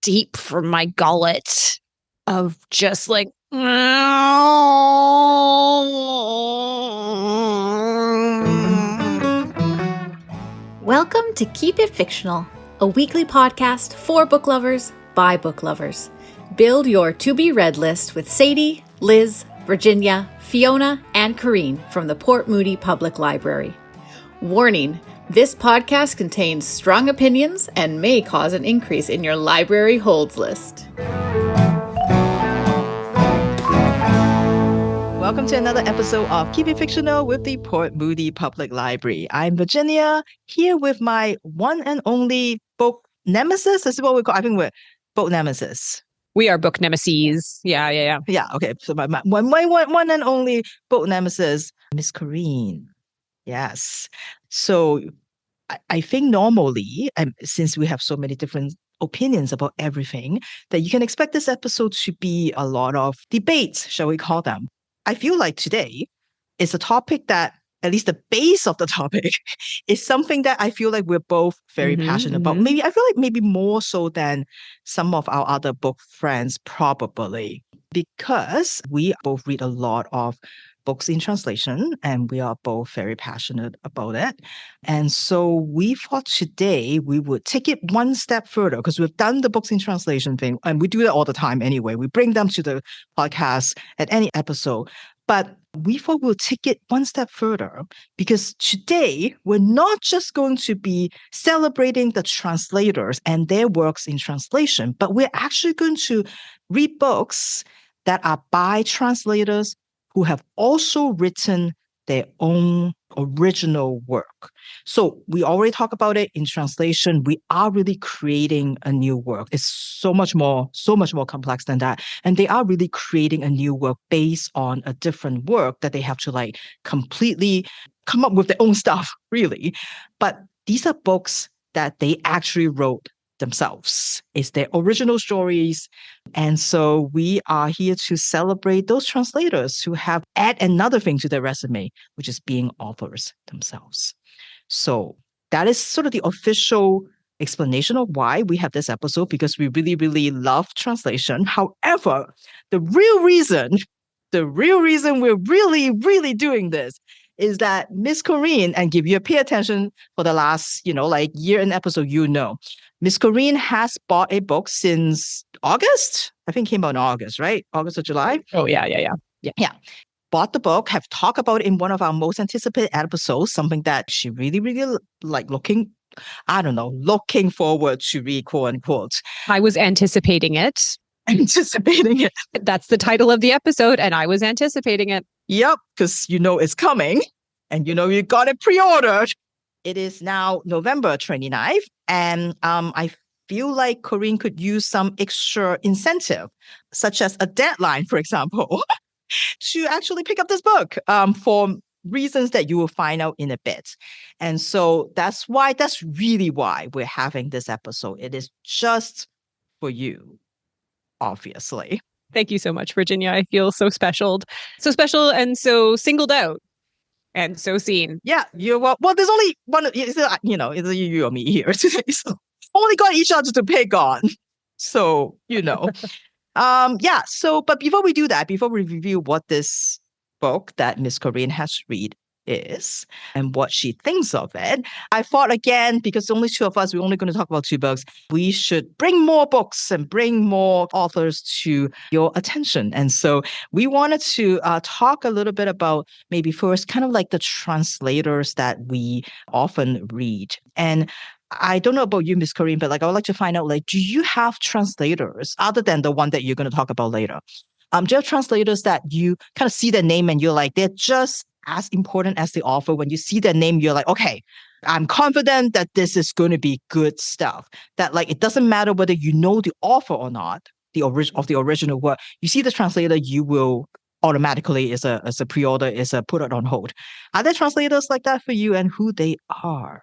deep from my gullet of just like, Welcome to Keep It Fictional, a weekly podcast for book lovers by book lovers. Build your to-be-read list with Sadie, Liz, Virginia, Fiona, and Corene from the Port Moody Public Library. Warning, this podcast contains strong opinions and may cause an increase in your library holds list. Welcome to another episode of Keep It Fictional with the Port Moody Public Library. I'm Virginia, here with my one and only book nemesis. Is what we call. I think we're book nemesis. we are book nemesis. Yeah. Yeah. Okay. So my one and only book nemesis, Miss Corene. Yes. So I think normally, since we have so many different opinions about everything, that you can expect this episode to be a lot of debates, shall we call them. I feel like today is a topic that, at least the base of the topic, is something that I feel like we're both very passionate about. Maybe I feel like maybe more so than some of our other book friends, probably, because we both read a lot of books in translation and we are both very passionate about it. And so we thought today we would take it one step further because we've done the books in translation thing and we do that all the time anyway. We bring them to the podcast at any episode. But we thought we'll take it one step further because today we're not just going to be celebrating the translators and their works in translation, but we're actually going to read books that are by translators who have also written their own original work. So we already talked about it in translation. We are really creating a new work. It's so much more complex than that. And they are really creating a new work based on a different work that they have to like completely come up with their own stuff, really. But these are books that they actually wrote themselves. It's their original stories. And so we are here to celebrate those translators who have add another thing to their resume, which is being authors themselves. So that is sort of the official explanation of why we have this episode, because we really, really love translation. However, the real reason we're really, really doing this is that Miss Corene, and if you pay attention for the last, year in episode, Miss Corene has bought a book since August. I think it came out in August, right? August or July? Oh, yeah. Bought the book, have talked about it in one of our most anticipated episodes, something that she really, really looking forward to read, quote unquote. I was anticipating it. Anticipating it. That's the title of the episode, and I was anticipating it. Yep, because it's coming, and you got it pre-ordered. It is now November 29th, and I feel like Corene could use some extra incentive, such as a deadline, for example, to actually pick up this book for reasons that you will find out in a bit. And so that's really why we're having this episode. It is just for you, obviously. Thank you so much, Virginia. I feel so special and so singled out and so seen. Yeah, well, there's only one, it's either you or me here today. So only got each other to pick on. So, but before we do that, before we review what this book that Miss Corene has read is and what she thinks of it, I thought again, because only two of us, we're only going to talk about two books, we should bring more books and bring more authors to your attention. And so we wanted to talk a little bit about maybe first kind of like the translators that we often read. And I don't know about you, Miss Corene, but I would like to find out, do you have translators other than the one that you're going to talk about later? Do you have translators that you kind of see their name and you're like, they're just as important as the author? When you see their name, you're like, okay, I'm confident that this is going to be good stuff. That it doesn't matter whether you know the author or not, the original work. You see the translator, you will automatically, as a pre-order, put it on hold. Are there translators like that for you, and who they are?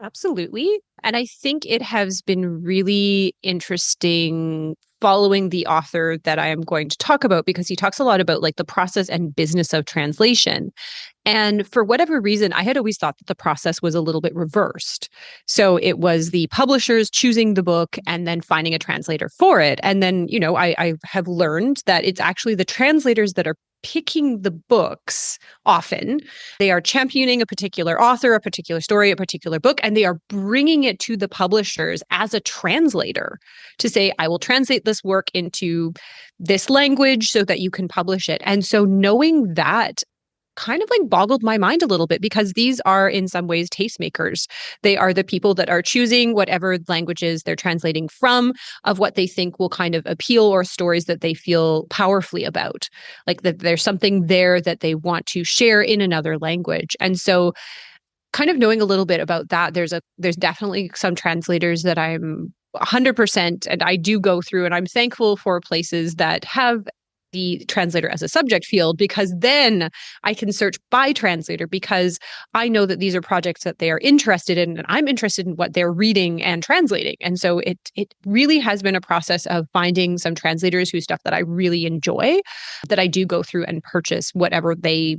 Absolutely. And I think it has been really interesting following the author that I am going to talk about because he talks a lot about like the process and business of translation. And for whatever reason, I had always thought that the process was a little bit reversed. So it was the publishers choosing the book and then finding a translator for it. And then, I have learned that it's actually the translators that are picking the books often. They are championing a particular author, a particular story, a particular book, and they are bringing it to the publishers as a translator to say, I will translate this work into this language so that you can publish it. And so knowing that kind of like boggled my mind a little bit because these are in some ways tastemakers. They are the people that are choosing whatever languages they're translating from of what they think will kind of appeal or stories that they feel powerfully about. Like that there's something there that they want to share in another language. And so kind of knowing a little bit about that, there's definitely some translators that I'm 100% and I do go through and I'm thankful for places that have the translator as a subject field because then I can search by translator because I know that these are projects that they are interested in and I'm interested in what they're reading and translating. And so it really has been a process of finding some translators whose stuff that I really enjoy that I do go through and purchase whatever they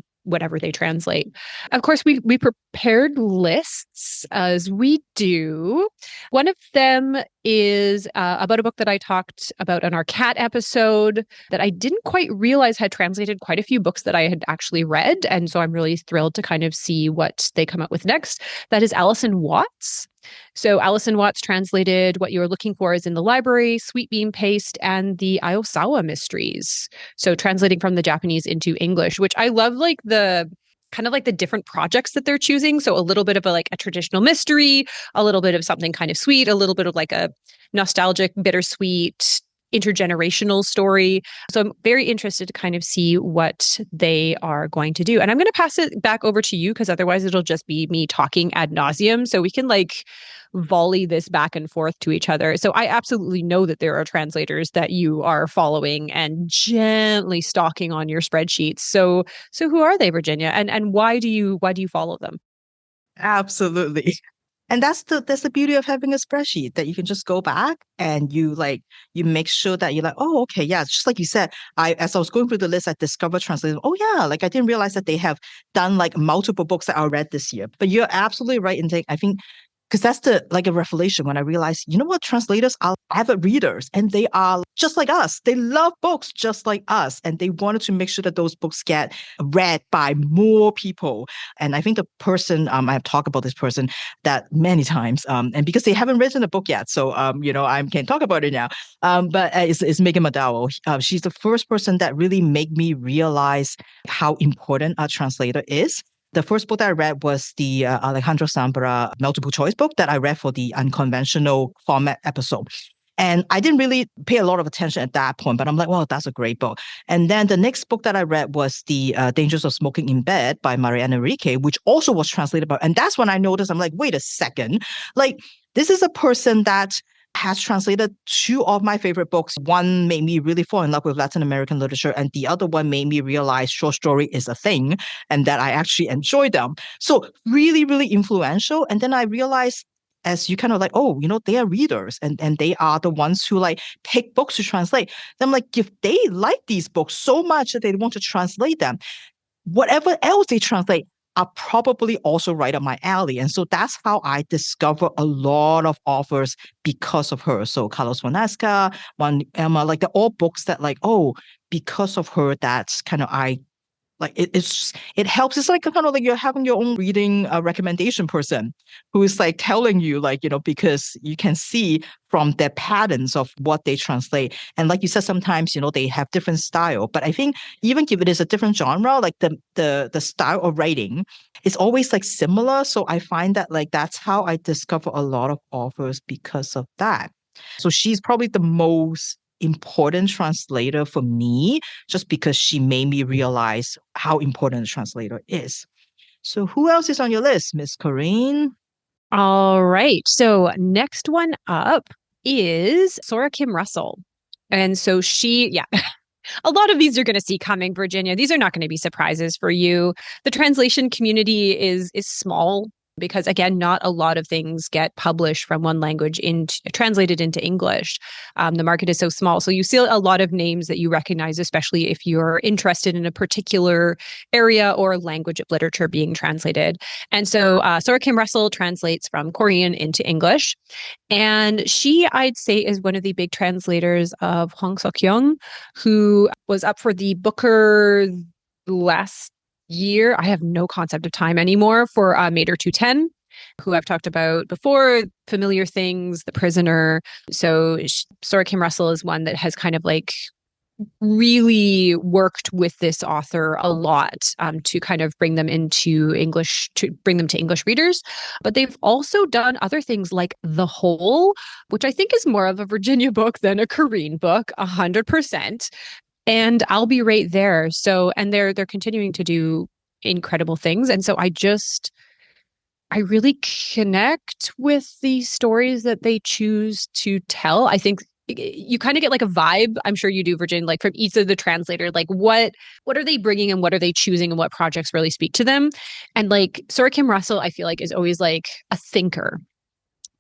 translate. Of course, we prepared lists as we do. One of them is about a book that I talked about on our cat episode that I didn't quite realize had translated quite a few books that I had actually read. And so I'm really thrilled to kind of see what they come up with next. That is Alison Watts. So Alison Watts translated What You're Looking For Is in the Library, Sweet Bean Paste, and the Aosawa Mysteries. So translating from the Japanese into English, which I love like the kind of like the different projects that they're choosing. So a little bit of a traditional mystery, a little bit of something kind of sweet, a little bit of like a nostalgic, bittersweet, intergenerational story. So I'm very interested to kind of see what they are going to do. And I'm going to pass it back over to you because otherwise it'll just be me talking ad nauseum. So we can like volley this back and forth to each other. So I absolutely know that there are translators that you are following and gently stalking on your spreadsheets. So who are they, Virginia? And why do you follow them? Absolutely. And that's the beauty of having a spreadsheet that you can just go back and you make sure that you're like, oh, okay, yeah, just like you said, as I was going through the list, I discovered translation. Oh yeah, like I didn't realize that they have done like multiple books that I read this year. But you're absolutely right in saying, I think because that's a revelation when I realized, you know what, translators are avid readers and they are just like us. They love books just like us. And they wanted to make sure that those books get read by more people. And I think the person, I've talked about this person that many times, and because they haven't written a book yet. So, I can't talk about it now. But it's Megan McDowell. She's the first person that really made me realize how important a translator is. The first book that I read was the Alejandro Zambra multiple choice book that I read for the unconventional format episode. And I didn't really pay a lot of attention at that point, but I'm like, well, that's a great book. And then the next book that I read was the Dangers of Smoking in Bed by Mariana Enrique, which also was translated by, and that's when I noticed, I'm like, wait a second, like this is a person that has translated two of my favorite books. One made me really fall in love with Latin American literature, and the other one made me realize short story is a thing and that I actually enjoy them. So really, really influential. And then I realized as you kind of like, oh, they are readers and they are the ones who like pick books to translate. Then I'm like, if they like these books so much that they want to translate them, whatever else they translate are probably also right up my alley. And so that's how I discover a lot of authors because of her. So Carlos Vanasca, Juan Emma, like they're all books that like, oh, because of her, that's kind of it helps. It's like kind of like you're having your own reading recommendation person who is like telling you like, because you can see from their patterns of what they translate. And like you said, sometimes, they have different style. But I think even if it is a different genre, like the style of writing is always like similar. So I find that like that's how I discover a lot of authors because of that. So she's probably the most important translator for me, just because she made me realize how important a translator is. So who else is on your list, Miss Corene? All right. So next one up is Sora Kim Russell. And so a lot of these you're going to see coming, Virginia. These are not going to be surprises for you. The translation community is small. because again, not a lot of things get published from one language translated into English. The market is so small. So you see a lot of names that you recognize, especially if you're interested in a particular area or language of literature being translated. And so Sora Kim Russell translates from Korean into English. And she, I'd say, is one of the big translators of Hwang Seok-young, who was up for the Booker last year. I have no concept of time anymore for Mater 210, who I've talked about before, Familiar Things, The Prisoner. So Sora Kim Russell is one that has kind of like really worked with this author a lot to kind of bring them into English, to bring them to English readers. But they've also done other things like The Whole, which I think is more of a Virginia book than a Corene book, 100%. And I'll Be Right There. So, and they're continuing to do incredible things. And so I really connect with the stories that they choose to tell. I think you kind of get like a vibe, I'm sure you do, Virginia, like from each of the translator, like what are they bringing and what are they choosing and what projects really speak to them. And like Sora Kim Russell, I feel like is always like a thinker.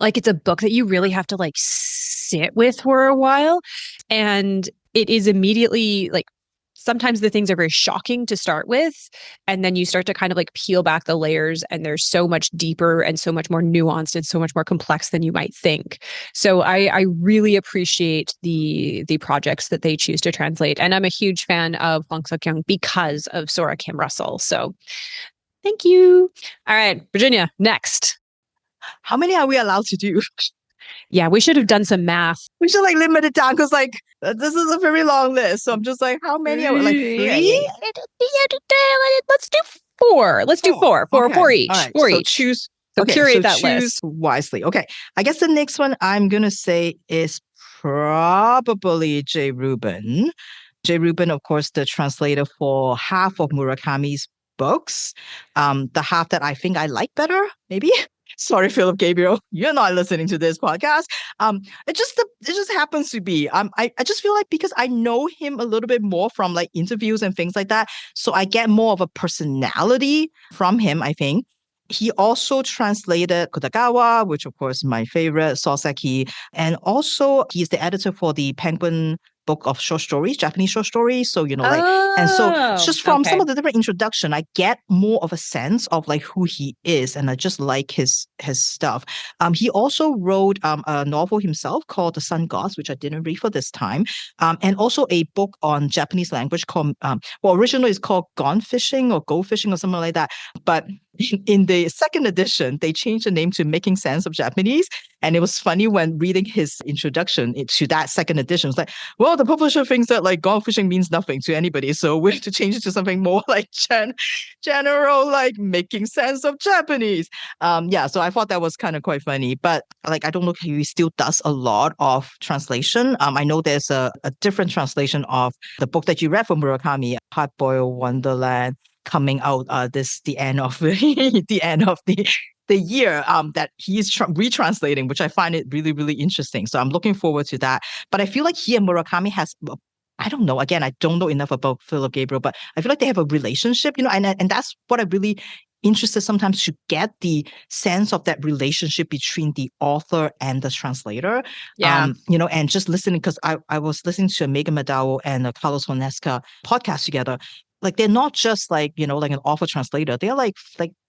Like it's a book that you really have to like sit with for a while. And it is immediately like, sometimes the things are very shocking to start with. And then you start to kind of like peel back the layers and they're so much deeper and so much more nuanced and so much more complex than you might think. So I really appreciate the projects that they choose to translate. And I'm a huge fan of Hwang Seok-young because of Sora Kim Russell. So thank you. All right, Virginia, next. How many are we allowed to do? Yeah, we should have done some math. We should like limit it down because like this is a very long list. So I'm just like, how many are we? Like three? Let's do four. Let's do four. Okay. Four each. All right. Four so each. Choose. So okay, curate so that choose list wisely. Okay. I guess the next one I'm gonna say is probably J. Rubin. J. Rubin, of course, the translator for half of Murakami's books. The half that I think I like better, maybe. Sorry, Philip Gabriel, you're not listening to this podcast. It just happens to be. I just feel like because I know him a little bit more from like interviews and things like that, so I get more of a personality from him, I think. He also translated Kodagawa, which of course is my favorite, Soseki, and also he's the editor for the Penguin book of short stories, Japanese short stories. So, and so just from some of the different introduction, I get more of a sense of like who he is. And I just like his stuff. He also wrote a novel himself called The Sun Gods, which I didn't read for this time. And also a book on Japanese language called, originally it's called Gone Fishing or Go Fishing or something like that. But in the second edition, they changed the name to Making Sense of Japanese. And it was funny when reading his introduction to that second edition. It's like, well, the publisher thinks that like gone fishing means nothing to anybody. So we have to change it to something more like general, like making sense of Japanese. So I thought that was kind of quite funny. But like, I don't know if he still does a lot of translation. I know there's a different translation of the book that you read from Murakami, Hard Boiled Wonderland, coming out the end of the end of the year that he's retranslating, which I find it really, really interesting. So I'm looking forward to that. But I feel like he and Murakami has, I don't know, again, I don't know enough about Philip Gabriel, but I feel like they have a relationship, and that's what I really interested sometimes to get the sense of that relationship between the author and the translator. Yeah. And just listening, because I was listening to a Megan McDowell and a Carlos Honesca podcast together. Like they're not just like, like an author translator. They're like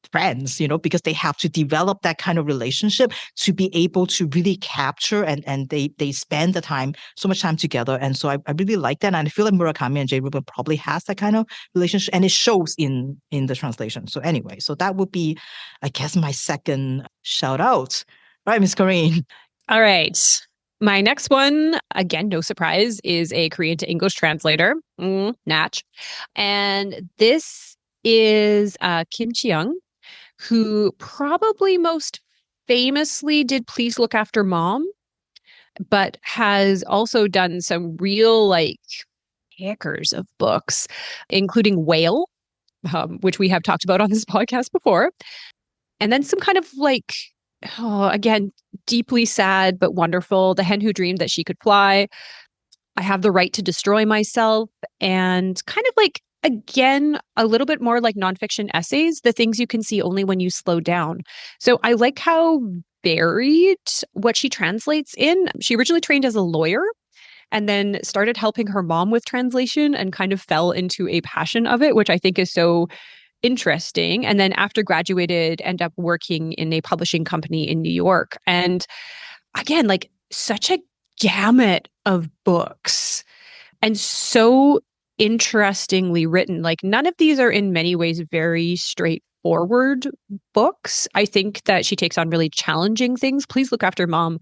friends, because they have to develop that kind of relationship to be able to really capture and they spend the time, so much time together. And so I really like that. And I feel like Murakami and J. Rubin probably has that kind of relationship and it shows in the translation. So anyway, so that would be, I guess, my second shout out. Right, Miss Corene? All right. My next one, again, no surprise, is a Korean to English translator, Natch. And this is Kim Chi-young, who probably most famously did Please Look After Mom, but has also done some real like kickers of books, including Whale, which we have talked about on this podcast before. And then some kind of like, again, deeply sad but wonderful, The Hen Who Dreamed That She Could Fly, I Have the Right to Destroy Myself, and kind of like again, a little bit more like nonfiction essays, the things you can see only when you slow down. So I like how varied what she translates in. She originally trained as a lawyer and then started helping her mom with translation and kind of fell into a passion of it, which I think is so interesting. And then after graduated, ended up working in a publishing company in New York. And again, like such a gamut of books and so interestingly written. Like none of these are in many ways very straightforward books. I think that she takes on really challenging things. Please Look After Mom.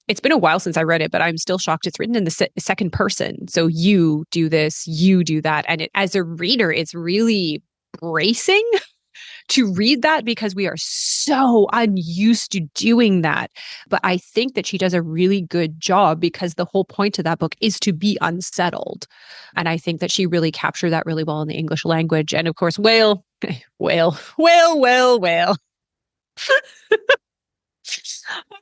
It's been a while since I read it, but I'm still shocked it's written in the second person. So you do this, you do that. And as a reader, it's really bracing to read that because we are so unused to doing that. But I think that she does a really good job because the whole point of that book is to be unsettled. And I think that she really captured that really well in the English language. And of course, whale, whale, whale, whale, whale.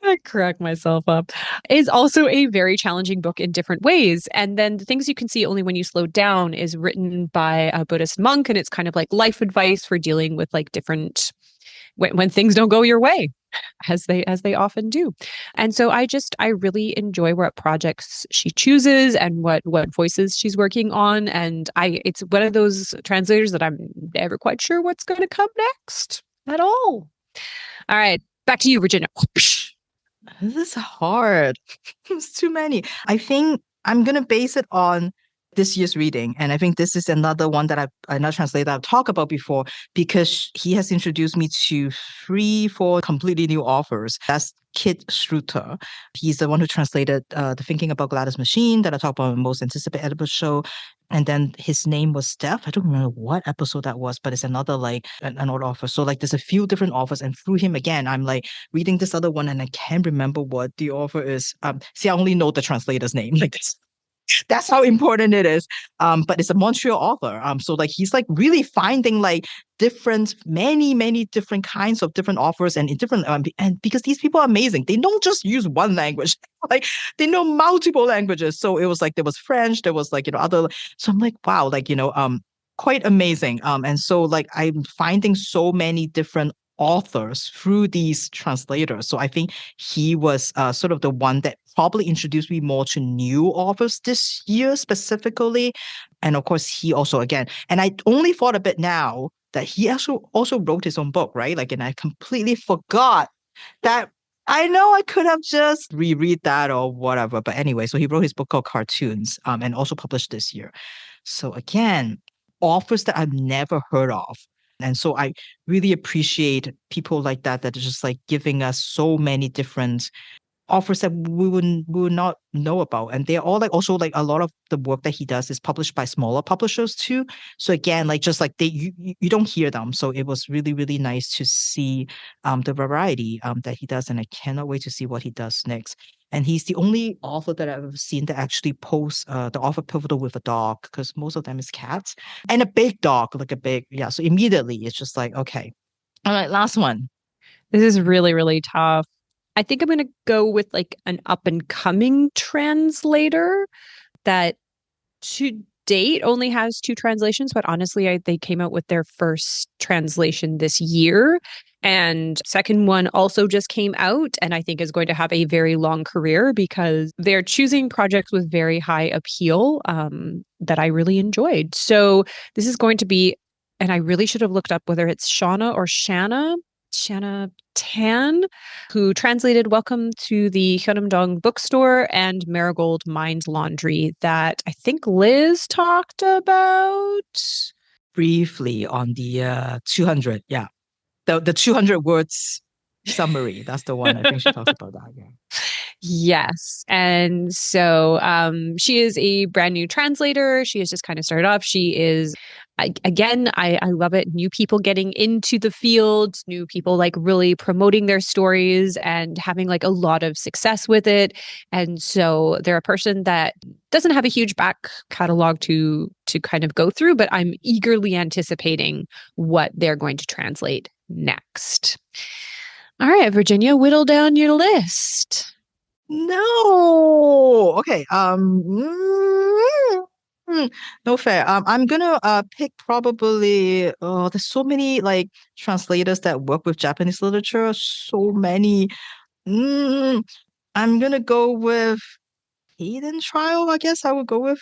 I crack myself up. Is also a very challenging book in different ways. And then the things you can see only when you slow down is written by a Buddhist monk, and it's kind of like life advice for dealing with like different when things don't go your way, as they often do. And so I really enjoy what projects she chooses and what voices she's working on. And it's one of those translators that I'm never quite sure what's going to come next at all. All right. Back to you, Virginia. This is hard. It's too many. I think I'm going to base it on this year's reading. And I think this is another one that another translator I've talked about before because he has introduced me to 3, 4 completely new authors. That's Kit Schruter. He's the one who translated The Thinking About Gladys Machine that I talked about in the Most Anticipated Episode. And then his name was Steph. I don't remember what episode that was, but it's another like an old author. So like there's a few different authors, and through him again, I'm like reading this other one, and I can't remember what the author is. See, I only know the translator's name. Like this. That's how important it is. But it's a Montreal author. So like he's like really finding like many different kinds of different authors and in different and because these people are amazing. They don't just use one language. Like they know multiple languages. So it was like there was French, there was like, other. So I'm like, wow, like, quite amazing. And so like I'm finding so many different authors through these translators. So I think he was sort of the one that probably introduced me more to new authors this year specifically. And of course, he also, again, and I only thought a bit now that he also wrote his own book, right? Like, and I completely forgot that. I know I could have just reread that or whatever. But anyway, so he wrote his book called Cartoons and also published this year. So again, authors that I've never heard of. And so I really appreciate people like that are just like giving us so many different offers that we would not know about. And they're all like also like a lot of the work that he does is published by smaller publishers too. So again, like just like you don't hear them. So it was really, really nice to see the variety that he does. And I cannot wait to see what he does next. And he's the only author that I've ever seen that actually posts the author pivotal with a dog, because most of them is cats and a big dog, like a big, yeah. So immediately it's just like, okay. All right, last one. This is really, really tough. I think I'm going to go with like an up and coming translator that to date only has 2 translations, but honestly, they came out with their first translation this year. And second one also just came out and I think is going to have a very long career because they're choosing projects with very high appeal that I really enjoyed. So this is going to be, and I really should have looked up whether it's Shauna or Shanna Tan, who translated Welcome to the Hyunam Bookstore and Marigold Mind Laundry that I think Liz talked about Briefly on the 200. Yeah. The 200 words summary. That's the one. I think she talks about that. Yeah. Yes. And so she is a brand new translator. She has just kind of started off. She is, again, I love it. New people getting into the field, new people like really promoting their stories and having like a lot of success with it. And so they're a person that doesn't have a huge back catalog to kind of go through, but I'm eagerly anticipating what they're going to translate next. All right, Virginia, whittle down your list. No. Okay. No fair. I'm gonna pick probably. There's so many like translators that work with Japanese literature. So many. Mm, I'm gonna go with Hayden Trial. I guess I would go with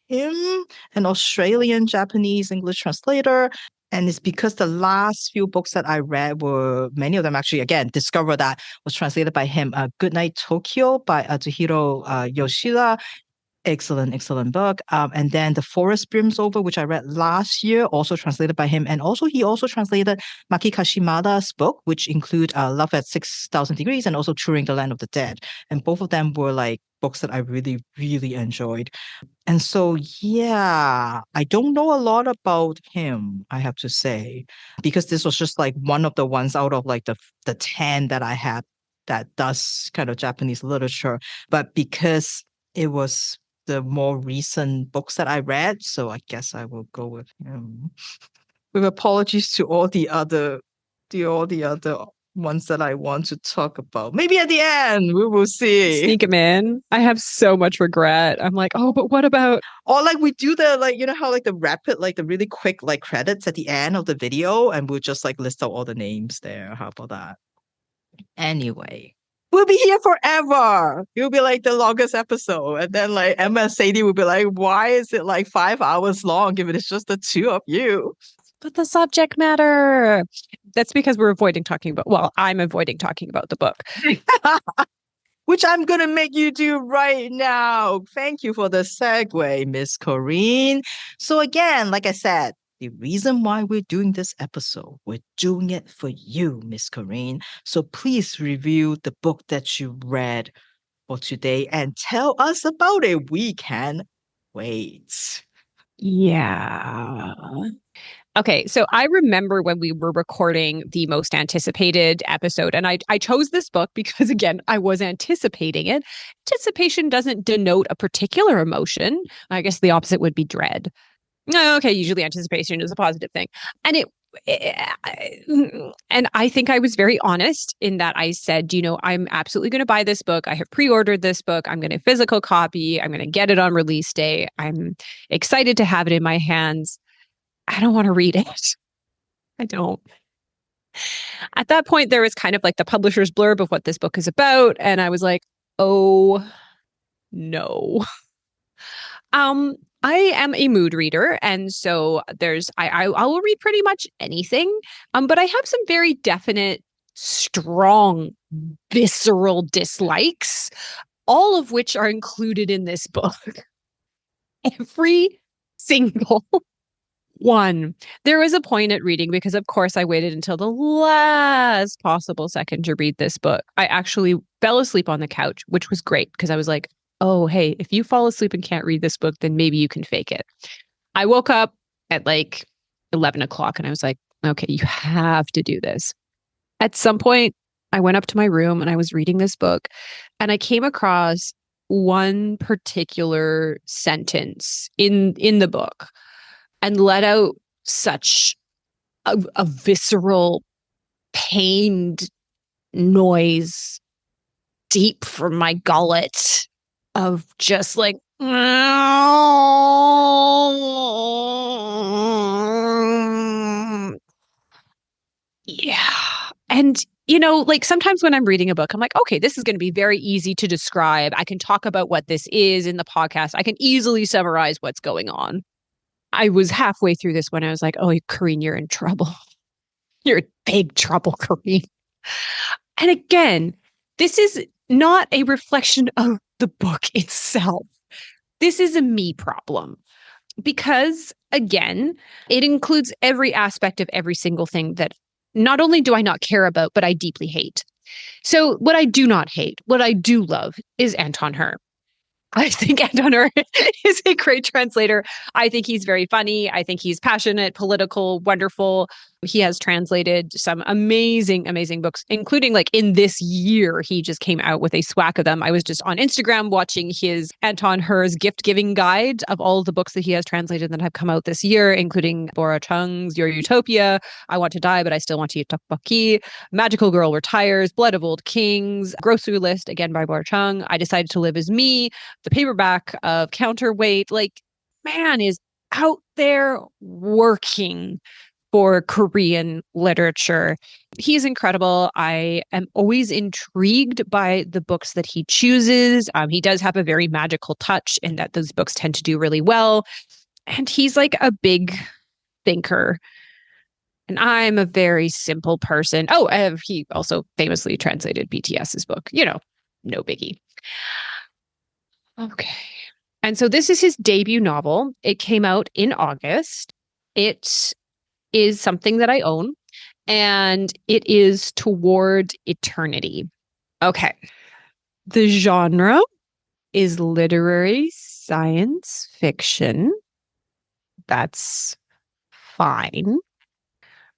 him, an Australian Japanese English translator. And it's because the last few books that I read were many of them actually again discover that was translated by him. Goodnight Tokyo by Tsuhiro Yoshida. Excellent, excellent book. And then The Forest Brims Over, which I read last year, also translated by him. And also he also translated Maki Kashimada's book, which include Love at 6,000 Degrees and also Touring the Land of the Dead. And both of them were like books that I really, really enjoyed. And so, yeah, I don't know a lot about him, I have to say, because this was just like one of the ones out of like the 10 that I had that does kind of Japanese literature. But because it was the more recent books that I read, so I guess I will go with him. With apologies to all the other ones that I want to talk about. Maybe at the end, we will see. Sneak him in. I have so much regret. I'm like, oh, but what about? Or like we do the like, you know how like the rapid, like the really quick like credits at the end of the video, and we'll just like list out all the names there. How about that? Anyway. We'll be here forever. It'll be like the longest episode. And then like Emma and Sadie will be like, why is it like 5 hours long if it is just the two of you? But the subject matter. That's because we're avoiding talking about, well, I'm avoiding talking about the book. Which I'm going to make you do right now. Thank you for the segue, Miss Corene. So again, like I said, the reason why we're doing this episode, we're doing it for you, Miss Corene. So please review the book that you read for today and tell us about it. We can wait. Yeah. Okay, so I remember when we were recording the most anticipated episode, and I chose this book because, again, I was anticipating it. Anticipation doesn't denote a particular emotion. I guess the opposite would be dread. Okay, usually anticipation is a positive thing. And and I think I was very honest in that I said, you know, I'm absolutely going to buy this book. I have pre-ordered this book. I'm going to physical copy. I'm going to get it on release day. I'm excited to have it in my hands. I don't want to read it. I don't. At that point, there was kind of like the publisher's blurb of what this book is about. And I was like, oh, no. I am a mood reader, and so I will read pretty much anything. But I have some very definite, strong, visceral dislikes, all of which are included in this book. Every single one. There was a point at reading because, of course, I waited until the last possible second to read this book. I actually fell asleep on the couch, which was great because I was like, oh, hey, if you fall asleep and can't read this book, then maybe you can fake it. I woke up at like 11 o'clock and I was like, okay, you have to do this. At some point, I went up to my room and I was reading this book and I came across one particular sentence in the book and let out such a visceral, pained noise deep from my gullet of just like, yeah. And, you know, like sometimes when I'm reading a book, I'm like, okay, this is going to be very easy to describe. I can talk about what this is in the podcast. I can easily summarize what's going on. I was halfway through this when I was like, oh, Corene, you're in trouble. You're in big trouble, Corene. And again, this is not a reflection of the book itself. This is a me problem because, again, it includes every aspect of every single thing that not only do I not care about, but I deeply hate. So what I do not hate, what I do love is Anton Her. I think Anton Her is a great translator. I think he's very funny. I think he's passionate, political, wonderful. He has translated some amazing, amazing books, including like in this year, he just came out with a swack of them. I was just on Instagram watching his Anton Her's gift giving guide of all of the books that he has translated that have come out this year, including Bora Chung's Your Utopia, I Want to Die, But I Still Want to Eat Tteokbokki, Magical Girl Retires, Blood of Old Kings, Grocery List, again by Bora Chung, I Decided to Live as Me, the paperback of Counterweight. Like, man is out there working for Korean literature. He's incredible. I am always intrigued by the books that he chooses. He does have a very magical touch in that those books tend to do really well. And he's like a big thinker. And I'm a very simple person. Oh, he also famously translated BTS's book. No biggie. Okay. And so this is his debut novel. It came out in August. It is something that I own, and it is Toward Eternity. Okay. The genre is literary science fiction. That's fine.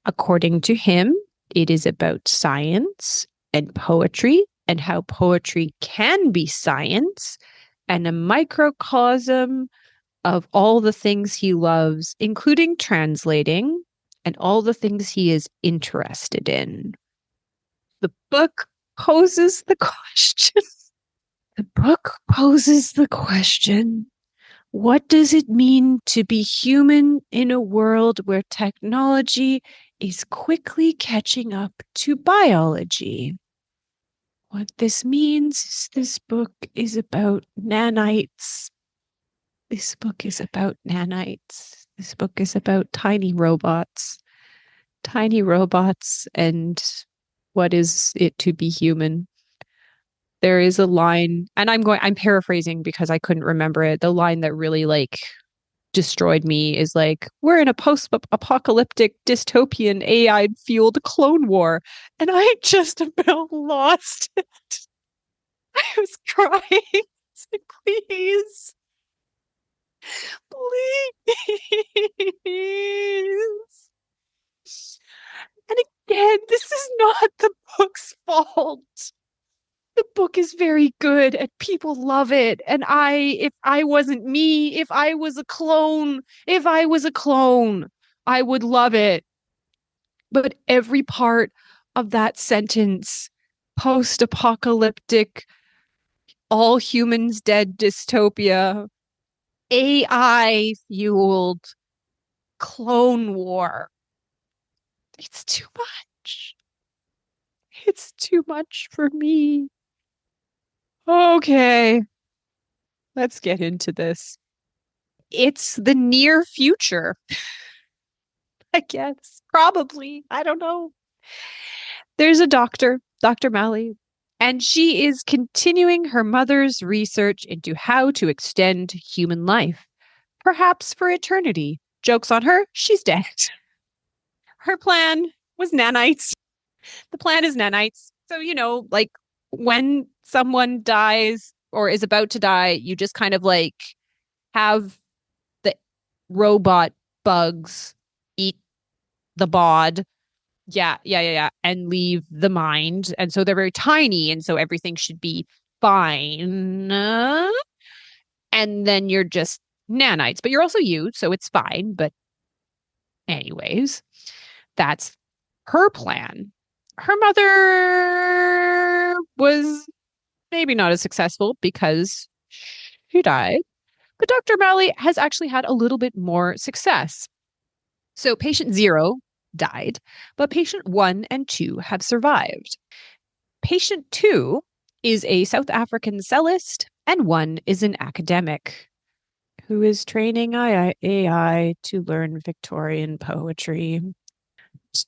According to him, it is about science and poetry and how poetry can be science and a microcosm of all the things he loves, including translating and all the things he is interested in. The book poses the question. The book poses the question. What does it mean to be human in a world where technology is quickly catching up to biology? What this means is this book is about nanites. This book is about nanites. This book is about tiny robots. Tiny robots and what is it to be human? There is a line, and I'm paraphrasing because I couldn't remember it. The line that really like destroyed me is like, we're in a post-apocalyptic dystopian AI fueled clone war. And I just about lost it. I was crying. It's like, please, please. And again, this is not the book's fault. The book is very good and people love it. And if I wasn't me, if I was a clone, I would love it. But every part of that sentence, post-apocalyptic, all humans dead dystopia, AI fueled clone war. It's too much. It's too much for me. Okay, let's get into this. It's the near future, I guess. Probably. I don't know. There's a doctor, Dr. Malley, and she is continuing her mother's research into how to extend human life, perhaps for eternity. Joke's on her, she's dead. Her plan was nanites. The plan is nanites. So, like when someone dies or is about to die, you just kind of like have the robot bugs eat the bod. Yeah. And leave the mind. And so they're very tiny. And so everything should be fine. And then you're just nanites, but you're also you. So it's fine. But, anyways, that's her plan. Her mother was maybe not as successful because she died. But Dr. Malley has actually had a little bit more success. So patient 0 died, but patient 1 and 2 have survived. Patient 2 is a South African cellist, and 1 is an academic who is training AI to learn Victorian poetry,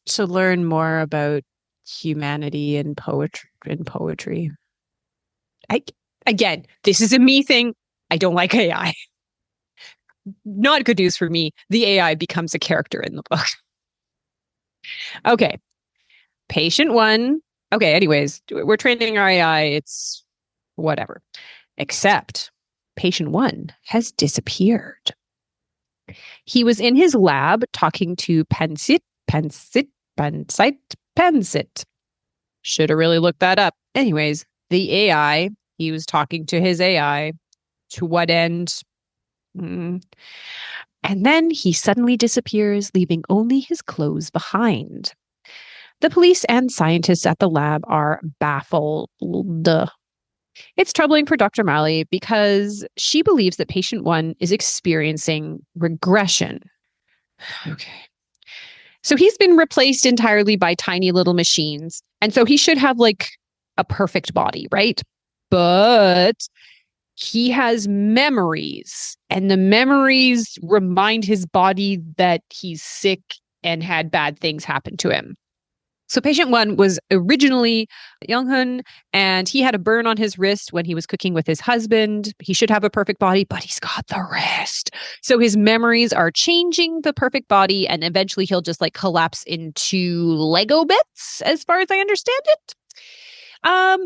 to learn more about humanity and poetry. Again, this is a me thing. I don't like AI. Not good news for me. The AI becomes a character in the book. Okay. Patient 1. Okay, anyways, we're training our AI. It's whatever. Except patient 1 has disappeared. He was in his lab talking to Pensit. Should have really looked that up. Anyways, the AI, he was talking to his AI. To what end? And then he suddenly disappears, leaving only his clothes behind. The police and scientists at the lab are baffled. It's troubling for Dr. Malley because she believes that patient one is experiencing regression. Okay. So he's been replaced entirely by tiny little machines. And so he should have like a perfect body, right? But he has memories, and the memories remind his body that he's sick and had bad things happen to him. So patient one was originally Young-hun, and he had a burn on his wrist when he was cooking with his husband. He should have a perfect body, but he's got the wrist. So his memories are changing the perfect body, and eventually he'll just like collapse into Lego bits, as far as I understand it.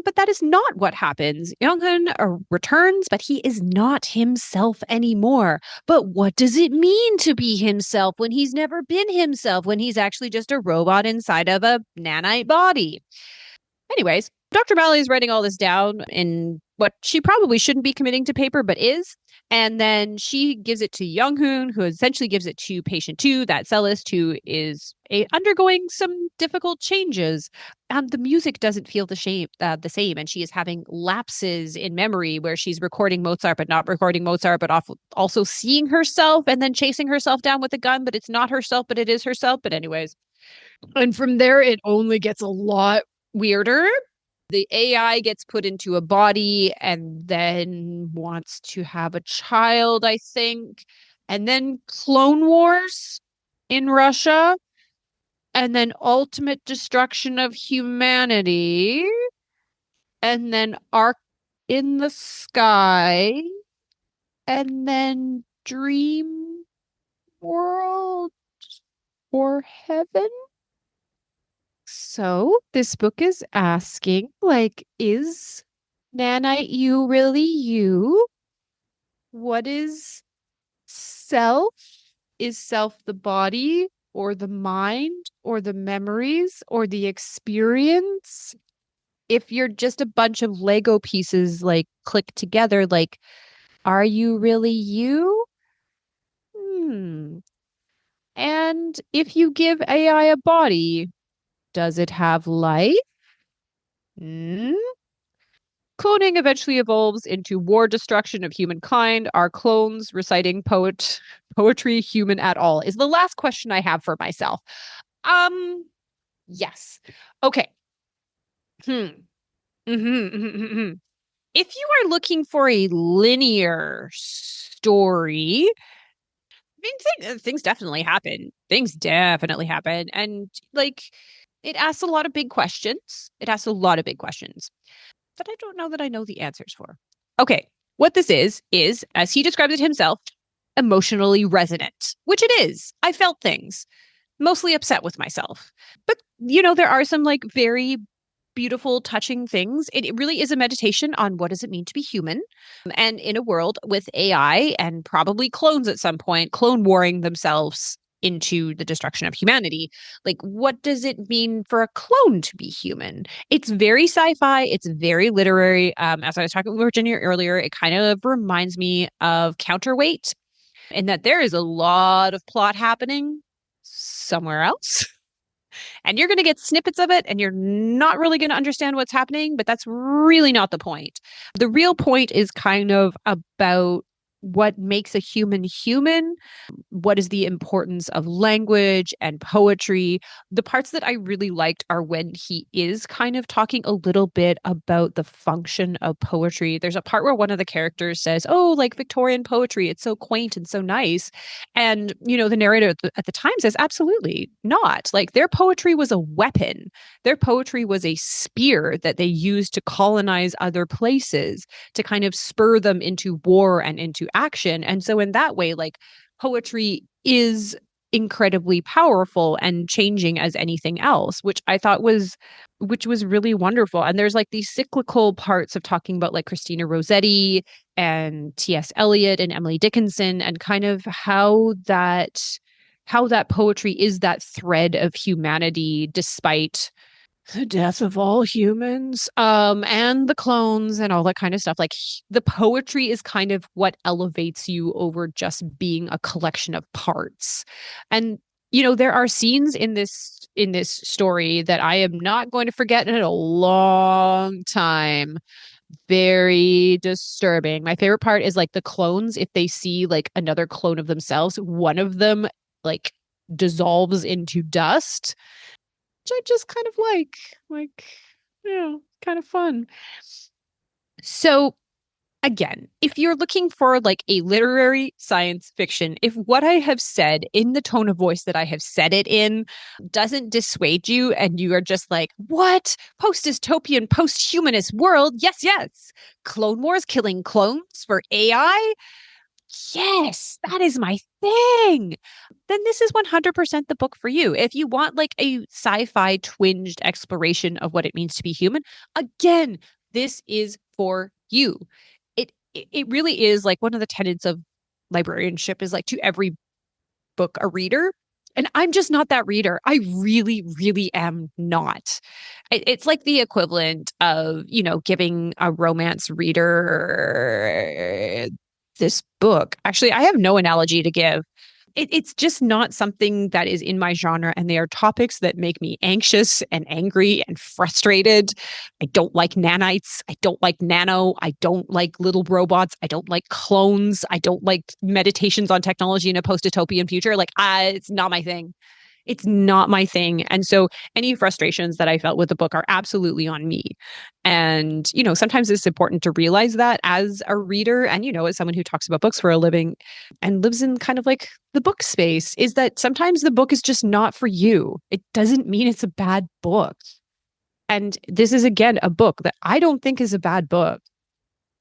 But that is not what happens. Young-hun returns, but he is not himself anymore. But what does it mean to be himself when he's never been himself, when he's actually just a robot inside of a nanite body? Anyways, Dr. Malley is writing all this down in what she probably shouldn't be committing to paper, but is. And then she gives it to Young-hoon, who essentially gives it to patient two, that cellist, who is undergoing some difficult changes. The music doesn't feel the same, and she is having lapses in memory where she's recording Mozart, but not recording Mozart, but also seeing herself and then chasing herself down with a gun, but it's not herself, but it is herself. But anyways, and from there, it only gets a lot weirder. The AI gets put into a body and then wants to have a child, I think. And then Clone Wars in Russia. And then ultimate destruction of humanity. And then Ark in the Sky. And then Dream World or Heaven. So this book is asking, like, is Nanite you really you? What is self? Is self the body or the mind or the memories or the experience? If you're just a bunch of Lego pieces like click together, like, are you really you? Hmm. And if you give AI a body, does it have life? Hmm. Cloning eventually evolves into war destruction of humankind. Are clones reciting poetry human at all? Is the last question I have for myself. Yes. Okay. Hmm. Mm-hmm. If you are looking for a linear story, I mean, things definitely happen. Things definitely happen. And like, it asks a lot of big questions. It asks a lot of big questions that I don't know that I know the answers for. Okay, what this is, as he describes it himself, emotionally resonant, which it is. I felt things, mostly upset with myself. But, there are some like very beautiful, touching things. It really is a meditation on what does it mean to be human. And in a world with AI and probably clones at some point, clone warring themselves into the destruction of humanity. Like, what does it mean for a clone to be human? It's very sci-fi. It's very literary. As I was talking with Virginia earlier, it kind of reminds me of Counterweight in that there is a lot of plot happening somewhere else. And you're going to get snippets of it and you're not really going to understand what's happening, but that's really not the point. The real point is kind of about what makes a human human, what is the importance of language and poetry. The parts that I really liked are when he is kind of talking a little bit about the function of poetry. There's a part where one of the characters says, "Oh, like Victorian poetry, it's so quaint and so nice." And, the narrator at the time says, "Absolutely not. Like, their poetry was a weapon. Their poetry was a spear that they used to colonize other places, to kind of spur them into war and into action." And so in that way, like, poetry is incredibly powerful and changing as anything else, which was really wonderful. And there's like these cyclical parts of talking about like Christina Rossetti and T.S. Eliot and Emily Dickinson, and kind of how that poetry is that thread of humanity despite the death of all humans, and the clones and all that kind of stuff. Like, the poetry is kind of what elevates you over just being a collection of parts. And there are scenes in this story that I am not going to forget in a long time. Very disturbing. My favorite part is like the clones, if they see like another clone of themselves, one of them like dissolves into dust, which I just kind of like, kind of fun. So again, if you're looking for like a literary science fiction, if what I have said in the tone of voice that I have said it in doesn't dissuade you and you are just like, what? Post dystopian, post humanist world? Yes, yes. Clone Wars killing clones for AI? Yes, that is my thing. Then this is 100% the book for you. If you want like a sci-fi twinged exploration of what it means to be human, again, this is for you. It really is like one of the tenets of librarianship is like to every book a reader. And I'm just not that reader. I really, really am not. It's like the equivalent of, giving a romance reader this book. Actually, I have no analogy to give. It's just not something that is in my genre. And they are topics that make me anxious and angry and frustrated. I don't like nanites. I don't like nano. I don't like little robots. I don't like clones. I don't like meditations on technology in a post-utopian future. Like, it's not my thing. It's not my thing. And so any frustrations that I felt with the book are absolutely on me. And, sometimes it's important to realize that as a reader and, as someone who talks about books for a living and lives in kind of like the book space, is that sometimes the book is just not for you. It doesn't mean it's a bad book. And this is, again, a book that I don't think is a bad book.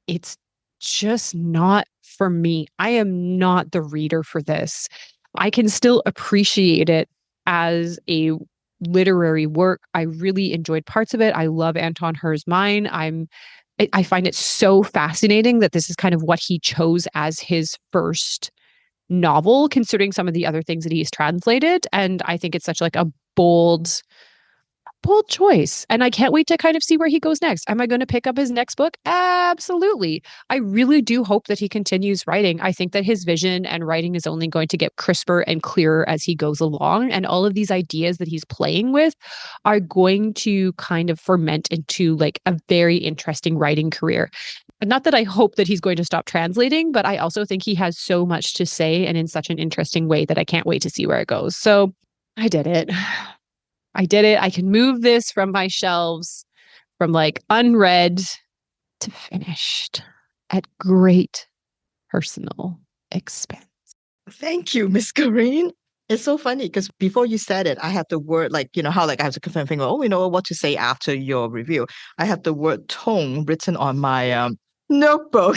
It's just not for me. I am not the reader for this. I can still appreciate it as a literary work. I really enjoyed parts of it. I love Anton Her's Mine. I find it so fascinating that this is kind of what he chose as his first novel, considering some of the other things that he's translated. And I think it's such like a bold choice. And I can't wait to kind of see where he goes next. Am I going to pick up his next book? Absolutely. I really do hope that he continues writing. I think that his vision and writing is only going to get crisper and clearer as he goes along. And all of these ideas that he's playing with are going to kind of ferment into like a very interesting writing career. Not that I hope that he's going to stop translating, but I also think he has so much to say and in such an interesting way that I can't wait to see where it goes. So I did it. I did it. I can move this from my shelves from like unread to finished at great personal expense. Thank you, Miss Corene. It's so funny because before you said it, I had the word like, how like I have to confirm thing, oh, what to say after your review. I have the word tone written on my notebook.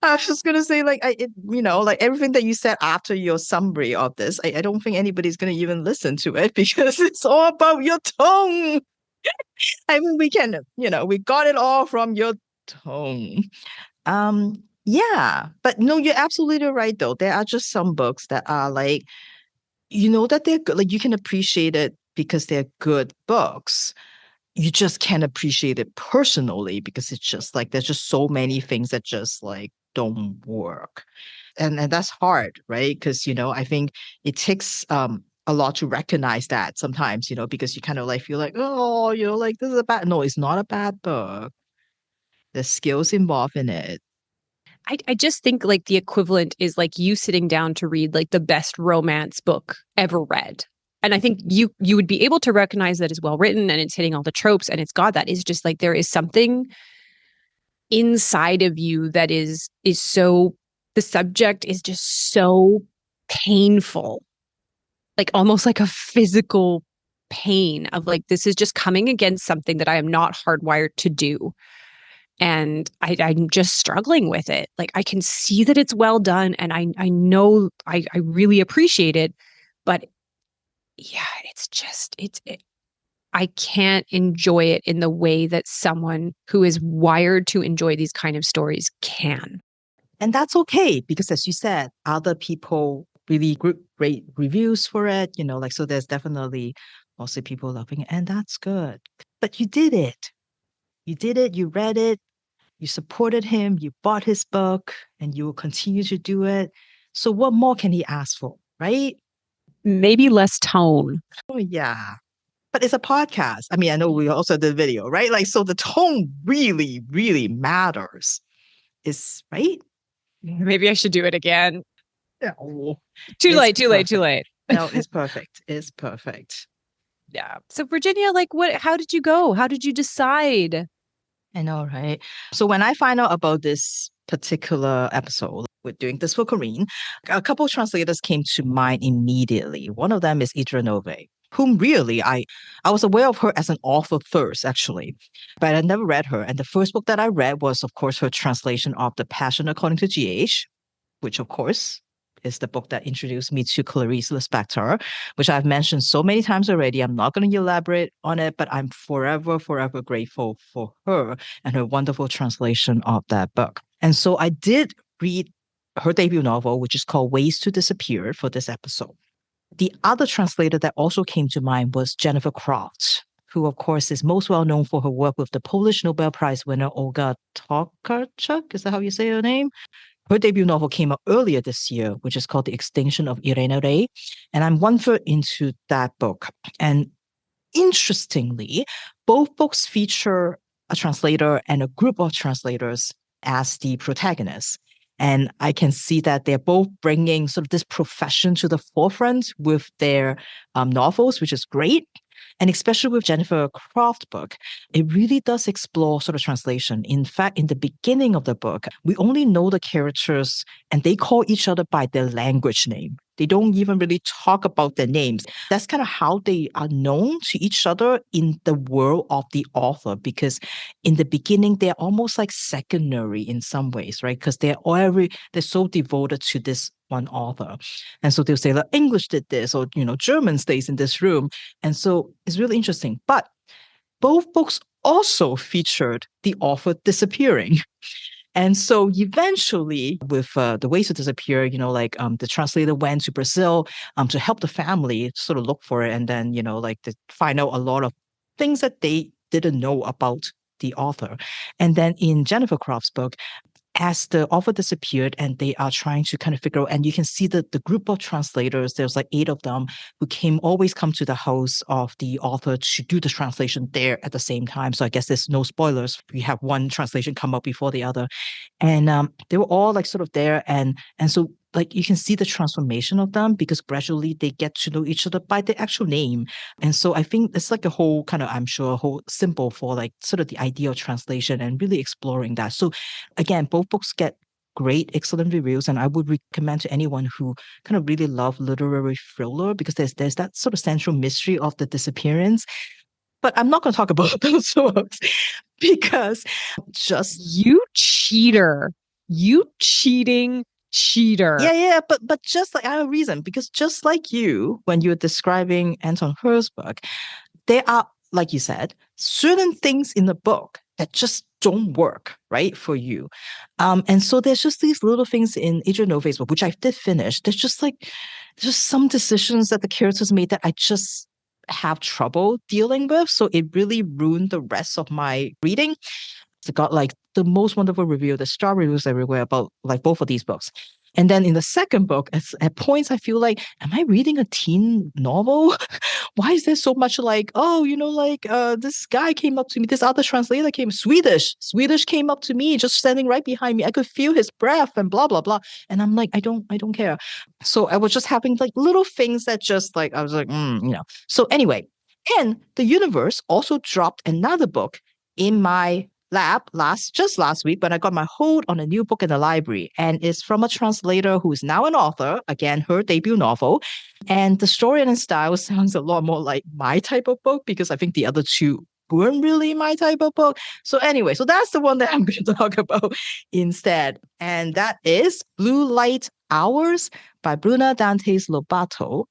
I was just gonna say, like, like everything that you said after your summary of this, I don't think anybody's gonna even listen to it because it's all about your tone. I mean, we can, we got it all from your tone. Yeah, but no, you're absolutely right, though. There are just some books that are like, that they're good. Like, you can appreciate it because they're good books. You just can't appreciate it personally because it's just like there's just so many things that just like don't work. And that's hard, right? Because, I think it takes a lot to recognize that sometimes, because you kind of like feel like, oh, like this is a bad. No, it's not a bad book. There's skills involved in it. I just think like the equivalent is like you sitting down to read like the best romance book ever read. And I think you would be able to recognize that it's well written and it's hitting all the tropes and it's got that. It's just like there is something inside of you that is so, the subject is just so painful, like almost like a physical pain of like this is just coming against something that I am not hardwired to do. And I'm just struggling with it. Like I can see that it's well done and I know I really appreciate it, but yeah, I can't enjoy it in the way that someone who is wired to enjoy these kind of stories can. And that's okay because as you said, other people really great reviews for it, like so there's definitely also people loving it and that's good. But you did it. You did it, you read it, you supported him, you bought his book, and you will continue to do it. So what more can he ask for, right? Maybe less tone. Oh yeah. but it's a podcast. I mean, I know we also did video, right? Like, so the tone really, really matters. Is right? Maybe I should do it again. No, Too it's late, too late, too perfect. late. No, it's perfect. It's perfect. Yeah. So Virginia, like how did you go? How did you decide? I know, right? So when I find out about this particular episode, we're doing this for Corene, a couple of translators came to mind immediately. One of them is Idra Nove, whom really I was aware of her as an author first, actually, but I never read her. And the first book that I read was, of course, her translation of The Passion According to GH, which, of course, is the book that introduced me to Clarice Lispector, which I've mentioned so many times already. I'm not going to elaborate on it, but I'm forever, forever grateful for her and her wonderful translation of that book. And so I did read her debut novel, which is called Ways to Disappear, for this episode. The other translator that also came to mind was Jennifer Croft, who, of course, is most well known for her work with the Polish Nobel Prize winner Olga Tokarczuk. Is that how you say her name? Her debut novel came out earlier this year, which is called The Extinction of Irene Rey. And I'm one third into that book. And interestingly, both books feature a translator and a group of translators as the protagonists. And I can see that they're both bringing sort of this profession to the forefront with their novels, which is great. And especially with Jennifer Croft's book, it really does explore sort of translation. In fact, in the beginning of the book, we only know the characters and they call each other by their language name. They don't even really talk about their names. That's kind of how they are known to each other in the world of the author, because in the beginning, they're almost like secondary in some ways, right? Because they're so devoted to this one author. And so they'll say, like, English did this, or, German stays in this room. And so it's really interesting. But both books also featured the author disappearing. And so eventually, with the Ways to Disappear, the translator went to Brazil to help the family sort of look for it, and then, to find out a lot of things that they didn't know about the author. And then in Jennifer Croft's book, as the author disappeared and they are trying to kind of figure out, and you can see that the group of translators, there's like 8 of them who always come to the house of the author to do the translation there at the same time. So I guess there's no spoilers. We have one translation come up before the other. And they were all like sort of there. And so like you can see the transformation of them because gradually they get to know each other by their actual name. And so I think it's like a whole kind of, I'm sure, a whole symbol for like sort of the idea of translation and really exploring that. So again, both books get great, excellent reviews. And I would recommend to anyone who kind of really love literary thriller because there's that sort of central mystery of the disappearance. But I'm not going to talk about those books because You cheater. You cheating cheater. Yeah, but just like I have a reason, because just like you, when you're describing Anton Hur's book, there are, like you said, certain things in the book that just don't work, right, for you. And so there's just these little things in Idra Nove's book, which I did finish. There's just some decisions that the characters made that I just have trouble dealing with. So it really ruined the rest of my reading. It got like the most wonderful review, the star reviews everywhere about like both of these books. And then in the second book, at points I feel like, am I reading a teen novel? Why is there so much like, this guy came up to me, this other translator Swedish came up to me, just standing right behind me. I could feel his breath and blah, blah, blah. And I'm like, I don't care. So I was just having like little things that just like, I was like, So anyway, and the universe also dropped another book in my lab just last week when I got my hold on a new book in the library, and it's from a translator who is now an author, again, her debut novel. And the story and style sounds a lot more like my type of book because I think the other two weren't really my type of book. So anyway, so that's the one that I'm going to talk about instead. And that is Blue Light Hours by Bruna Dantas Lobato.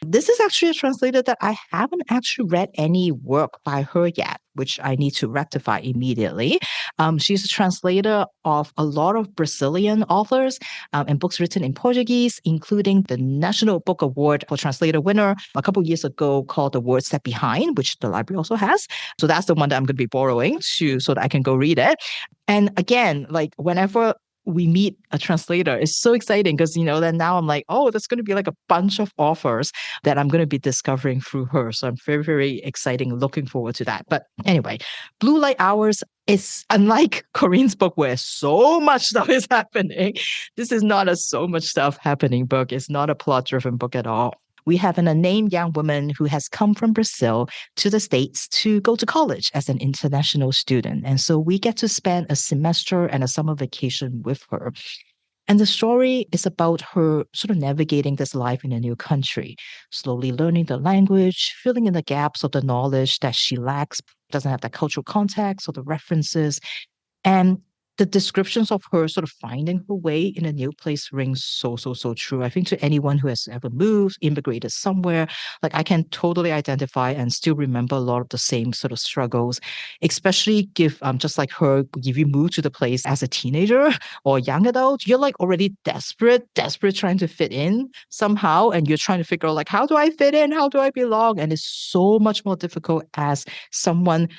This is actually a translator that I haven't actually read any work by her yet, which I need to rectify immediately. She's a translator of a lot of Brazilian authors and books written in Portuguese, including the National Book Award for Translator winner a couple years ago called The Word Set Behind, which the library also has. So that's the one that I'm going to be borrowing so that I can go read it. And again, like whenever we meet a translator. It's so exciting because, then now I'm like, oh, there's going to be like a bunch of authors that I'm going to be discovering through her. So I'm very, very exciting, looking forward to that. But anyway, Blue Light Hours is unlike Corene's book where so much stuff is happening. This is not a so much stuff happening book. It's not a plot-driven book at all. We have an unnamed young woman who has come from Brazil to the States to go to college as an international student. And so we get to spend a semester and a summer vacation with her. And the story is about her sort of navigating this life in a new country, slowly learning the language, filling in the gaps of the knowledge that she lacks, doesn't have that cultural context or the references. And the descriptions of her sort of finding her way in a new place rings so, so, so true. I think to anyone who has ever moved, immigrated somewhere, like I can totally identify and still remember a lot of the same sort of struggles, especially if, just like her, if you move to the place as a teenager or a young adult, you're like already desperate trying to fit in somehow. And you're trying to figure out like, how do I fit in? How do I belong? And it's so much more difficult as someone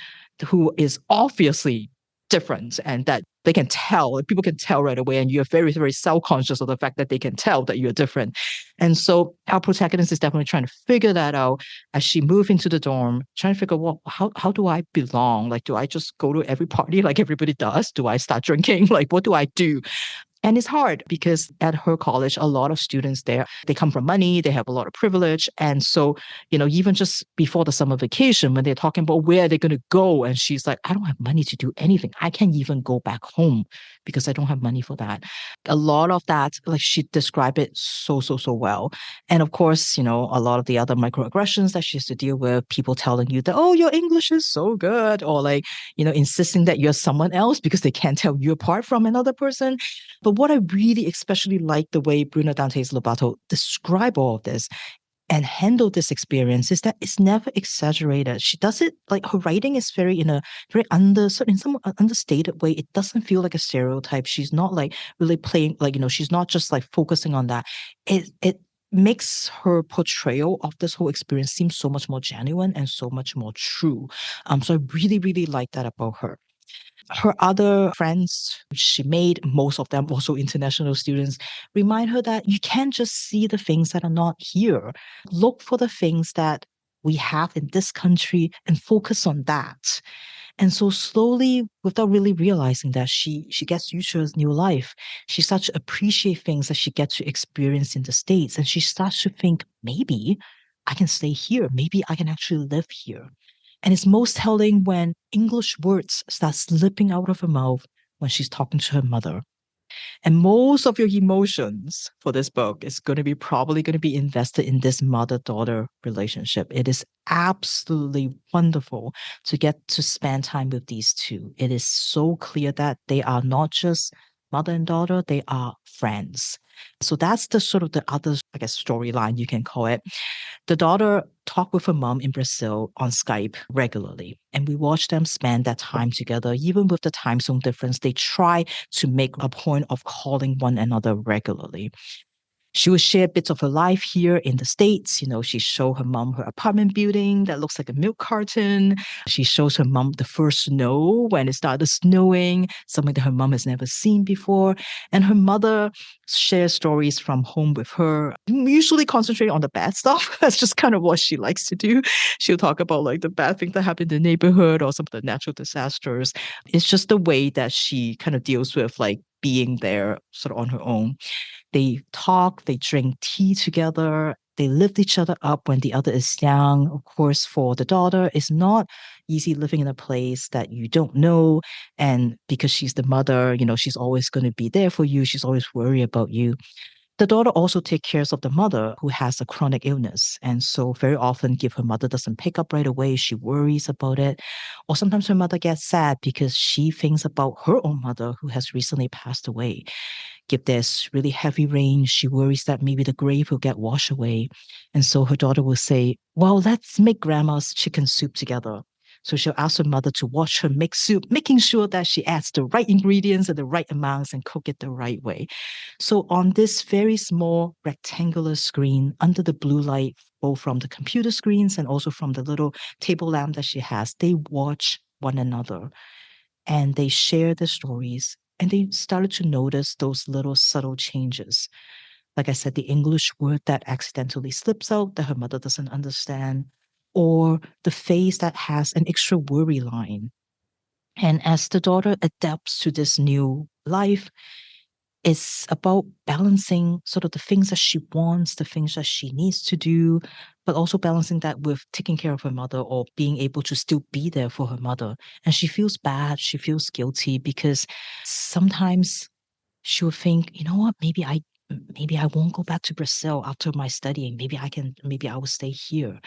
who is obviously different and that they can tell, people can tell right away, and you're very, very self-conscious of the fact that they can tell that you're different. And so our protagonist is definitely trying to figure that out as she moves into the dorm, trying to figure, well, how do I belong? Like, do I just go to every party like everybody does? Do I start drinking? Like, what do I do? And it's hard because at her college, a lot of students there, they come from money, they have a lot of privilege. And so, even just before the summer vacation, when they're talking about where they're going to go, and she's like, I don't have money to do anything. I can't even go back home because I don't have money for that. A lot of that, like she described it so, so, so well. And of course, a lot of the other microaggressions that she has to deal with, people telling you that, oh, your English is so good, or like, insisting that you're someone else because they can't tell you apart from another person. But what I really especially like the way Bruna Dantas Lobato describe all of this and handle this experience is that it's never exaggerated. She does it like her writing is very in a very in some understated way. It doesn't feel like a stereotype. She's not like really playing like, she's not just like focusing on that. It makes her portrayal of this whole experience seem so much more genuine and so much more true. So I really, really like that about her. Her other friends she made, most of them also international students, remind her that you can't just see the things that are not here. Look for the things that we have in this country and focus on that. And so slowly, without really realizing that, she gets used to her new life. She starts to appreciate things that she gets to experience in the States. And she starts to think, maybe I can stay here. Maybe I can actually live here. And it's most telling when English words start slipping out of her mouth when she's talking to her mother. And most of your emotions for this book is probably going to be invested in this mother-daughter relationship. It is absolutely wonderful to get to spend time with these two. It is so clear that they are not just mother and daughter, they are friends. So that's the sort of the other, I guess, storyline you can call it. The daughter talked with her mom in Brazil on Skype regularly, and we watched them spend that time together. Even with the time zone difference, they try to make a point of calling one another regularly. She would share bits of her life here in the States. She showed her mom her apartment building that looks like a milk carton. She shows her mom the first snow when it started snowing, something that her mom has never seen before. And her mother shares stories from home with her, usually concentrating on the bad stuff. That's just kind of what she likes to do. She'll talk about like the bad things that happen in the neighborhood or some of the natural disasters. It's just the way that she kind of deals with like being there sort of on her own. They talk, they drink tea together, they lift each other up when the other is down. Of course, for the daughter, it's not easy living in a place that you don't know. And because she's the mother, she's always going to be there for you. She's always worried about you. The daughter also takes care of the mother who has a chronic illness. And so very often if her mother doesn't pick up right away, she worries about it. Or sometimes her mother gets sad because she thinks about her own mother who has recently passed away. If there's really heavy rain, she worries that maybe the grave will get washed away. And so her daughter will say, well, let's make grandma's chicken soup together. So she'll ask her mother to watch her make soup, making sure that she adds the right ingredients and the right amounts and cook it the right way. So on this very small rectangular screen under the blue light, both from the computer screens and also from the little table lamp that she has, they watch one another and they share the stories and they started to notice those little subtle changes. Like I said, the English word that accidentally slips out that her mother doesn't understand, or the face that has an extra worry line. And as the daughter adapts to this new life, it's about balancing sort of the things that she wants, the things that she needs to do, but also balancing that with taking care of her mother or being able to still be there for her mother. And she feels bad, she feels guilty because sometimes she would think, you know what, maybe I won't go back to Brazil after my studying. Maybe I will stay here.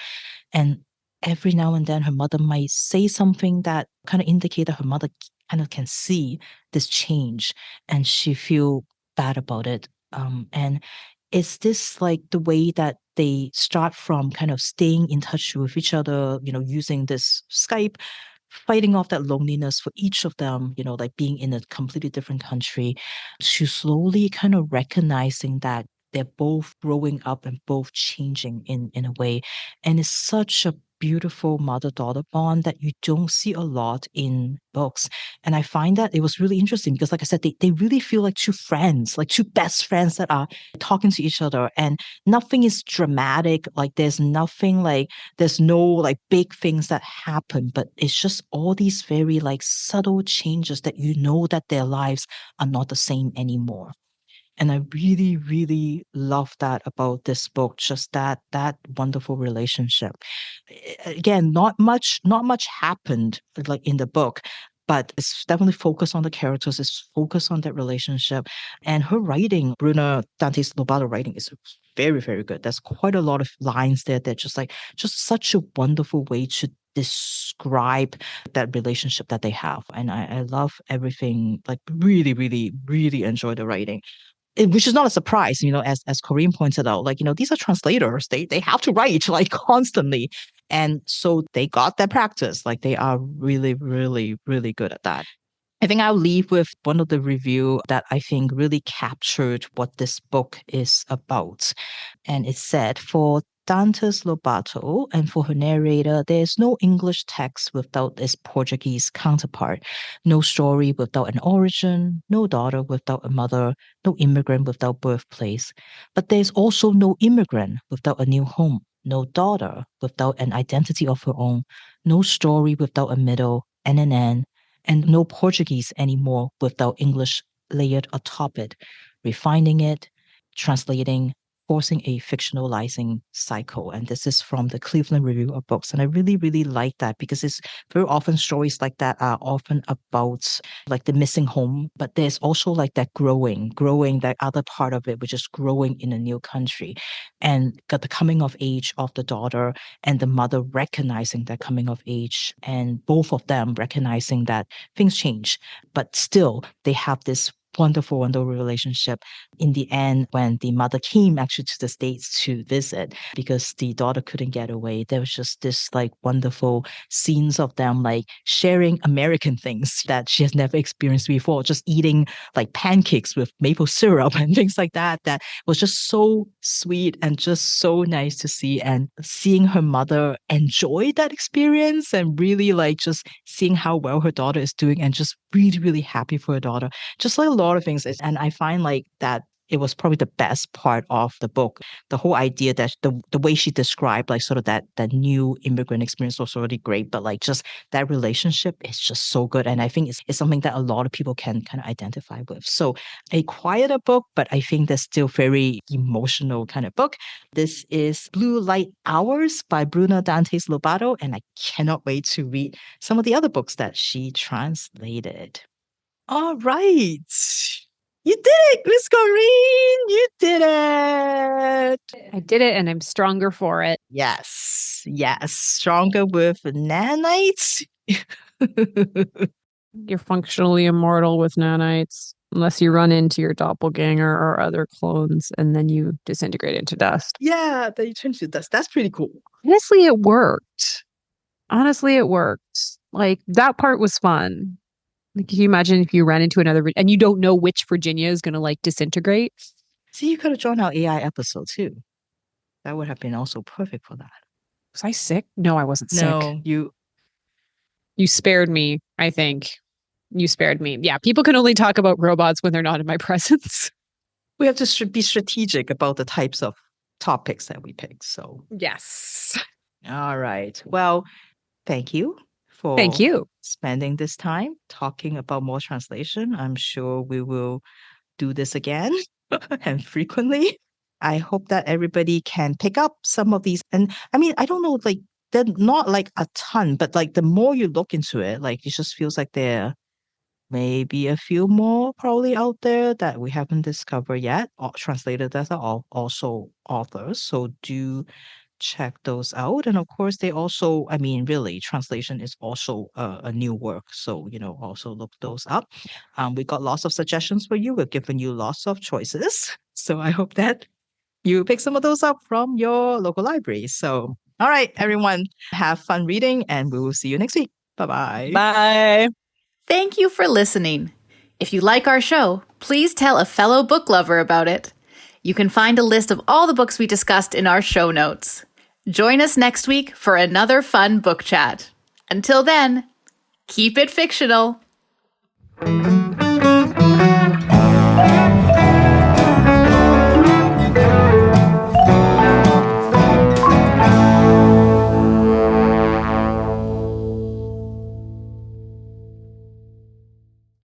And every now and then her mother might say something that kind of indicate that her mother kind of can see this change and she feel bad about it. And is this like the way that they start from kind of staying in touch with each other, using this Skype, fighting off that loneliness for each of them, like being in a completely different country, to slowly kind of recognizing that they're both growing up and both changing in a way. And it's such a beautiful mother-daughter bond that you don't see a lot in books. And I find that it was really interesting because, like I said, they really feel like two friends, like two best friends that are talking to each other. And nothing is dramatic. Like there's no like big things that happen, but it's just all these very like subtle changes that that their lives are not the same anymore. And I really, really love that about this book, just that wonderful relationship. Again, not much happened like in the book, but it's definitely focused on the characters, it's focused on that relationship. And her writing, Bruna Dantas Lobato writing is very, very good. There's quite a lot of lines there that just such a wonderful way to describe that relationship that they have. And I love everything, like really, really, really enjoy the writing. Which is not a surprise, as Corene pointed out, like, these are translators. They have to write like constantly. And so they got that practice. Like they are really, really, really good at that. I think I'll leave with one of the review that I think really captured what this book is about. And it said, for Dantas Lobato and for her narrator, there is no English text without its Portuguese counterpart, no story without an origin, no daughter without a mother, no immigrant without birthplace. But there's also no immigrant without a new home, no daughter without an identity of her own, no story without a middle and an end, and no Portuguese anymore without English layered atop it, refining it, translating, forcing a fictionalizing cycle. And this is from the Cleveland Review of Books. And I really, really like that because it's very often stories like that are often about like the missing home, but there's also like that growing, that other part of it, which is growing in a new country. And got the coming of age of the daughter and the mother recognizing that coming of age, and both of them recognizing that things change, but still they have this wonderful, wonderful relationship. In the end, when the mother came actually to the States to visit because the daughter couldn't get away, there was just this like wonderful scenes of them like sharing American things that she has never experienced before, just eating like pancakes with maple syrup and things like that. That was just so sweet and just so nice to see. And seeing her mother enjoy that experience and really like just seeing how well her daughter is doing and just really, really happy for her daughter. Just like a lot of things. And I find like that it was probably the best part of the book. The whole idea that the way she described like sort of that new immigrant experience was already great, but like just that relationship is just so good. And I think it's something that a lot of people can kind of identify with. So a quieter book, but I think that's still very emotional kind of book. This is Blue Light Hours by Bruna Dantas Lobato, and I cannot wait to read some of the other books that she translated. All right. You did it, Miss Corene. You did it. I did it and I'm stronger for it. Yes. Yes. Stronger with nanites. You're functionally immortal with nanites, unless you run into your doppelganger or other clones and then you disintegrate into dust. Yeah, they turn to dust. That's pretty cool. Honestly, it worked. Honestly, it worked. Like that part was fun. Like, can you imagine if you ran into another and you don't know which Virginia is going to like disintegrate? See, you could have joined our AI episode too. That would have been also perfect for that. Was I sick? No, I wasn't sick. No, you You spared me, I think. You spared me. Yeah, people can only talk about robots when they're not in my presence. We have to be strategic about the types of topics that we pick. So, Yes. all right. Well, thank you Thank for you. spending this time talking about more translation. I'm sure we will do this again and frequently. I hope that everybody can pick up some of these. And I mean, I don't know, like, they're not like a ton, but like the more you look into it, like, it just feels like there may be a few more probably out there that we haven't discovered yet. Translators that are also authors. So do check those out. And of course, they also, I mean, really, translation is also a new work. So, also look those up. We got lots of suggestions for you. We've given you lots of choices. So I hope that you pick some of those up from your local library. So, all right, everyone, have fun reading and we will see you next week. Bye-bye. Bye. Thank you for listening. If you like our show, please tell a fellow book lover about it. You can find a list of all the books we discussed in our show notes. Join us next week for another fun book chat. Until then, keep it fictional.